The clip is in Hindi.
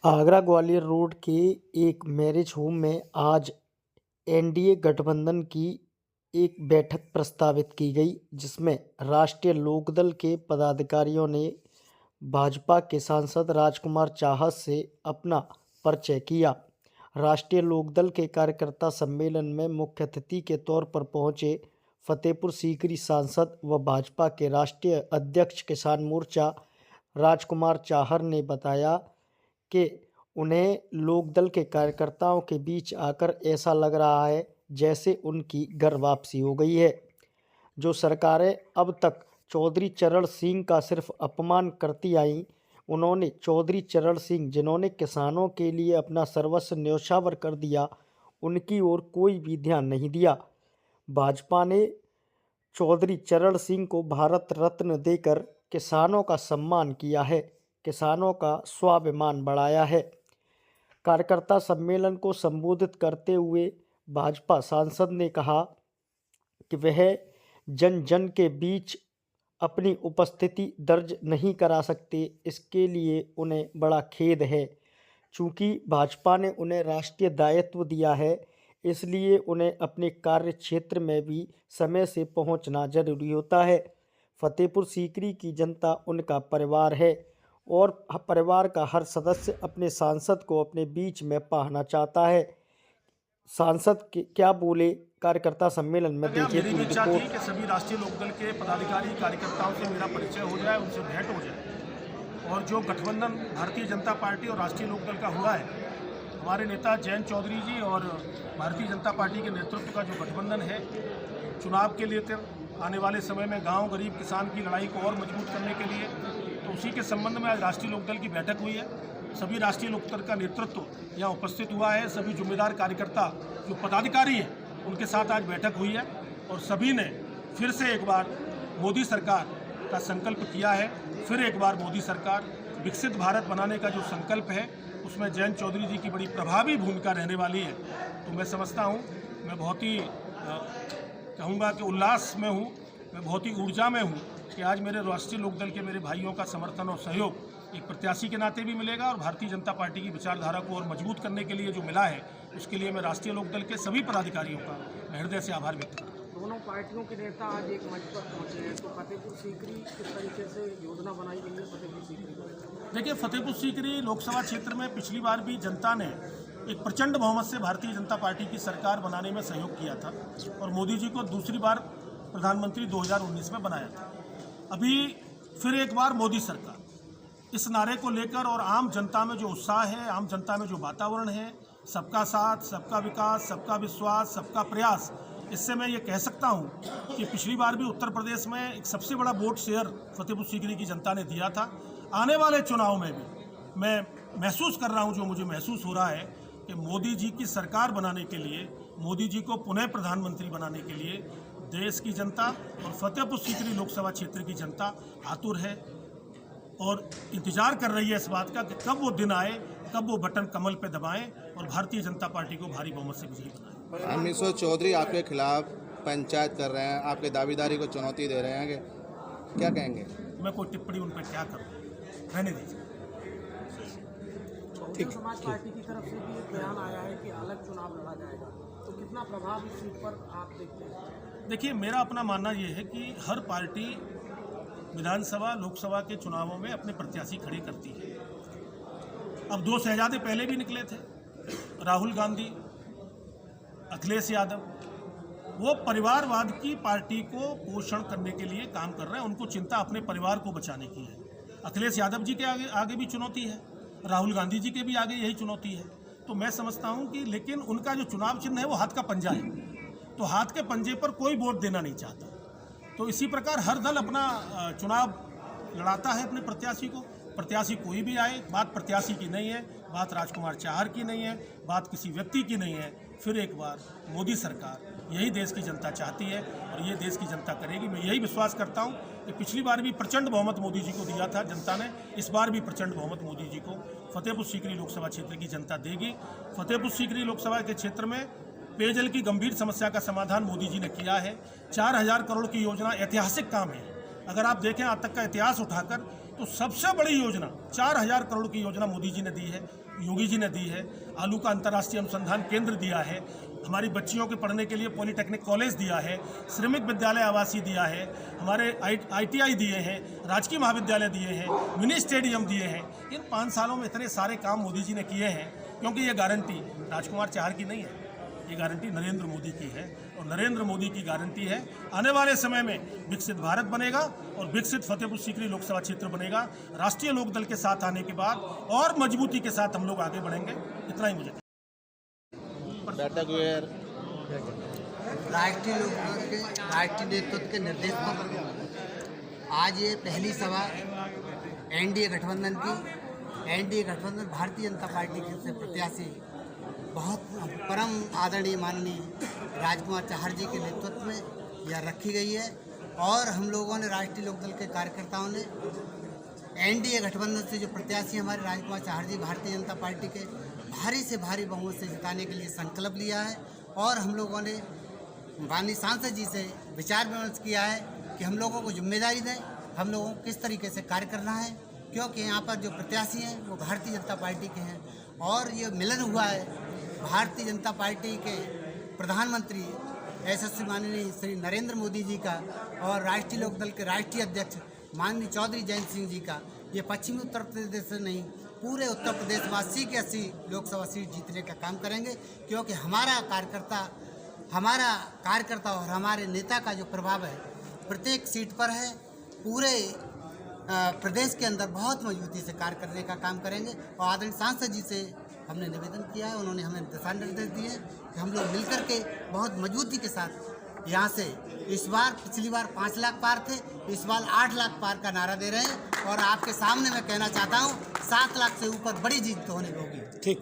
आगरा ग्वालियर रोड के एक मैरिज होम में आज एनडीए गठबंधन की एक बैठक प्रस्तावित की गई, जिसमें राष्ट्रीय लोकदल के पदाधिकारियों ने भाजपा के सांसद राजकुमार चाहत से अपना परिचय किया। राष्ट्रीय लोकदल के कार्यकर्ता सम्मेलन में मुख्य अतिथि के तौर पर पहुंचे फतेहपुर सीकरी सांसद व भाजपा के राष्ट्रीय अध्यक्ष किसान मोर्चा राजकुमार चाहर ने बताया कि उन्हें लोकदल के कार्यकर्ताओं के बीच आकर ऐसा लग रहा है जैसे उनकी घर वापसी हो गई है। जो सरकारें अब तक चौधरी चरण सिंह का सिर्फ अपमान करती आईं, उन्होंने चौधरी चरण सिंह, जिन्होंने किसानों के लिए अपना सर्वस्व न्यौछावर कर दिया, उनकी ओर कोई भी ध्यान नहीं दिया। भाजपा ने चौधरी चरण सिंह को भारत रत्न देकर किसानों का सम्मान किया है, किसानों का स्वाभिमान बढ़ाया है। कार्यकर्ता सम्मेलन को संबोधित करते हुए भाजपा सांसद ने कहा कि वह जन जन के बीच अपनी उपस्थिति दर्ज नहीं करा सकते, इसके लिए उन्हें बड़ा खेद है। चूँकि भाजपा ने उन्हें राष्ट्रीय दायित्व दिया है, इसलिए उन्हें अपने कार्य क्षेत्र में भी समय से पहुंचना जरूरी होता है। फतेहपुर सीकरी की जनता उनका परिवार है और परिवार का हर सदस्य अपने सांसद को अपने बीच में पाना चाहता है। सांसद क्या बोले कार्यकर्ता सम्मेलन में, देखिए मेरी भी इच्छा थी कि सभी राष्ट्रीय लोकदल के पदाधिकारी कार्यकर्ताओं से मेरा परिचय हो जाए, उनसे भेंट हो जाए। और जो गठबंधन भारतीय जनता पार्टी और राष्ट्रीय लोकदल का हुआ है, हमारे नेता जयंत चौधरी जी और भारतीय जनता पार्टी के नेतृत्व का जो गठबंधन है, चुनाव के लिए आने वाले समय में गांव गरीब किसान की लड़ाई को और मजबूत करने के लिए, तो उसी के संबंध में आज राष्ट्रीय लोकदल की बैठक हुई है। सभी राष्ट्रीय लोकदल का नेतृत्व यहाँ उपस्थित हुआ है। सभी जिम्मेदार कार्यकर्ता जो पदाधिकारी हैं, उनके साथ आज बैठक हुई है और सभी ने फिर से एक बार मोदी सरकार का संकल्प किया है। फिर एक बार मोदी सरकार, विकसित भारत बनाने का जो संकल्प है, उसमें जयंत चौधरी जी की बड़ी प्रभावी भूमिका रहने वाली है। तो मैं समझता हूँ, मैं बहुत ही कहूँगा कि उल्लास में हूँ, मैं बहुत ही ऊर्जा में हूँ कि आज मेरे राष्ट्रीय लोकदल के मेरे भाइयों का समर्थन और सहयोग एक प्रत्याशी के नाते भी मिलेगा और भारतीय जनता पार्टी की विचारधारा को और मजबूत करने के लिए जो मिला है, उसके लिए मैं राष्ट्रीय लोकदल के सभी पदाधिकारियों का मैं हृदय से आभार व्यक्त करता हूँ। दोनों पार्टियों के नेता आज एक मंच पर पहुंचे हैं, तो फतेहपुर सीकरी किस तरीके से योजना बनाई गई है फतेहपुर सीकरी को? देखिए, फतेहपुर सीकरी लोकसभा क्षेत्र में पिछली बार भी जनता ने एक प्रचंड बहुमत से भारतीय जनता पार्टी की सरकार बनाने में सहयोग किया था और मोदी जी को दूसरी बार प्रधानमंत्री 2019 में बनाया था। अभी फिर एक बार मोदी सरकार, इस नारे को लेकर और आम जनता में जो उत्साह है, आम जनता में जो वातावरण है, सबका साथ, सबका विकास, सबका विश्वास, सबका प्रयास, इससे मैं ये कह सकता हूँ कि पिछली बार भी उत्तर प्रदेश में एक सबसे बड़ा वोट शेयर फतेहपुर सीकरी की जनता ने दिया था। आने वाले चुनाव में भी मैं महसूस कर रहा हूँ, जो मुझे महसूस हो रहा है कि मोदी जी की सरकार बनाने के लिए, मोदी जी को पुनः प्रधानमंत्री बनाने के लिए देश की जनता और फतेहपुर सीकरी लोकसभा क्षेत्र की जनता आतुर है और इंतजार कर रही है इस बात का कि कब वो दिन आए, कब वो बटन कमल पे दबाएं और भारतीय जनता पार्टी को भारी बहुमत से विजयी बनाएं। अमित चौधरी आपके खिलाफ पंचायत कर रहे हैं, आपके दावेदारी को चुनौती दे रहे हैं, क्या कहेंगे? मैं कोई टिप्पणी उन पर क्या करूँ, रहने दीजिए। बहुजन समाज पार्टी की तरफ से भी एक बयान आया है कि अलग चुनाव लड़ा जाएगा, तो कितना प्रभाव इस सीट पर आप देखते हैं? देखिए, मेरा अपना मानना ये है कि हर पार्टी विधानसभा लोकसभा के चुनावों में अपने प्रत्याशी खड़े करती है। अब दो शहजादे पहले भी निकले थे, राहुल गांधी, अखिलेश यादव। वो परिवारवाद की पार्टी को पोषण करने के लिए काम कर रहे हैं, उनको चिंता अपने परिवार को बचाने की है। अखिलेश यादव जी के आगे भी चुनौती है, राहुल गांधी जी के भी आगे यही चुनौती है। तो मैं समझता हूं कि लेकिन उनका जो चुनाव चिन्ह है वो हाथ का पंजा है, तो हाथ के पंजे पर कोई वोट देना नहीं चाहता। तो इसी प्रकार हर दल अपना चुनाव लड़ाता है अपने प्रत्याशी को। प्रत्याशी कोई भी आए, बात प्रत्याशी की नहीं है, बात राजकुमार चाहर की नहीं है, बात किसी व्यक्ति की नहीं है। फिर एक बार मोदी सरकार, यही देश की जनता चाहती है और ये देश की जनता करेगी। मैं यही विश्वास करता हूँ कि पिछली बार भी प्रचंड बहुमत मोदी जी को दिया था जनता ने, इस बार भी प्रचंड बहुमत मोदी जी को फतेहपुर सीकरी लोकसभा क्षेत्र की जनता देगी। फतेहपुर सीकरी लोकसभा के क्षेत्र में पेयजल की गंभीर समस्या का समाधान मोदी जी ने किया है। 4000 करोड़ की योजना ऐतिहासिक काम है। अगर आप देखें आज तक का इतिहास उठाकर तो सबसे बड़ी योजना 4000 करोड़ की योजना मोदी जी ने दी है, योगी जी ने दी है। आलू का अंतर्राष्ट्रीय अनुसंधान केंद्र दिया है, हमारी बच्चियों के पढ़ने के लिए पॉलिटेक्निक कॉलेज दिया है, श्रमिक विद्यालय आवासीय दिया है, हमारे ITI दिए हैं, राजकीय महाविद्यालय दिए हैं, मिनी स्टेडियम दिए हैं। इन 5 सालों में इतने सारे काम मोदी जी ने किए हैं, क्योंकि ये गारंटी राजकुमार चाहर की नहीं है, ये गारंटी नरेंद्र मोदी की है। और नरेंद्र मोदी की गारंटी है आने वाले समय में विकसित भारत बनेगा और विकसित फतेहपुर सीकरी लोकसभा क्षेत्र बनेगा। राष्ट्रीय लोकदल के साथ आने के बाद और मजबूती के साथ हम लोग आगे बढ़ेंगे। इतना ही मुझे बैठक हुई है। राष्ट्रीय लोकदल के राष्ट्रीय नेतृत्व के निर्देश पर आज ये पहली सभा एनडीए गठबंधन की। एनडीए गठबंधन भारतीय जनता पार्टी के से प्रत्याशी बहुत परम आदरणीय माननीय राजकुमार चाहर जी के नेतृत्व में यह रखी गई है और हम लोगों ने राष्ट्रीय लोकदल के कार्यकर्ताओं ने एनडीए गठबंधन से जो प्रत्याशी हमारे राजकुमार चाहर जी भारतीय जनता पार्टी के भारी से भारी बहुमत से जिताने के लिए संकल्प लिया है। और हम लोगों ने माननीय सांसद जी से विचार विमर्श किया है कि हम लोगों को जिम्मेदारी दें, हम लोगों को किस तरीके से कार्य करना है, क्योंकि यहाँ पर जो प्रत्याशी हैं वो भारतीय जनता पार्टी के हैं। और ये मिलन हुआ है भारतीय जनता पार्टी के प्रधानमंत्री यशस्वी माननीय श्री नरेंद्र मोदी जी का और राष्ट्रीय लोकदल के राष्ट्रीय अध्यक्ष माननीय चौधरी जयंत सिंह जी का। ये पश्चिमी उत्तर प्रदेश से नहीं, पूरे उत्तर प्रदेश में 80 के 80 लोकसभा सीट जीतने का काम करेंगे, क्योंकि हमारा कार्यकर्ता और हमारे नेता का जो प्रभाव है प्रत्येक सीट पर है। पूरे प्रदेश के अंदर बहुत मजबूती से कार्य करने का काम करेंगे। और आदरणीय सांसद जी से हमने निवेदन किया है, उन्होंने हमें दिशा निर्देश दिए कि हम लोग मिलकर के बहुत मजबूती के साथ यहाँ से इस बार, पिछली बार 5 लाख पार थे, इस बार 8 लाख पार का नारा दे रहे हैं। और आपके सामने मैं कहना चाहता हूँ 7 लाख से ऊपर बड़ी जीत होने होगी। ठीक।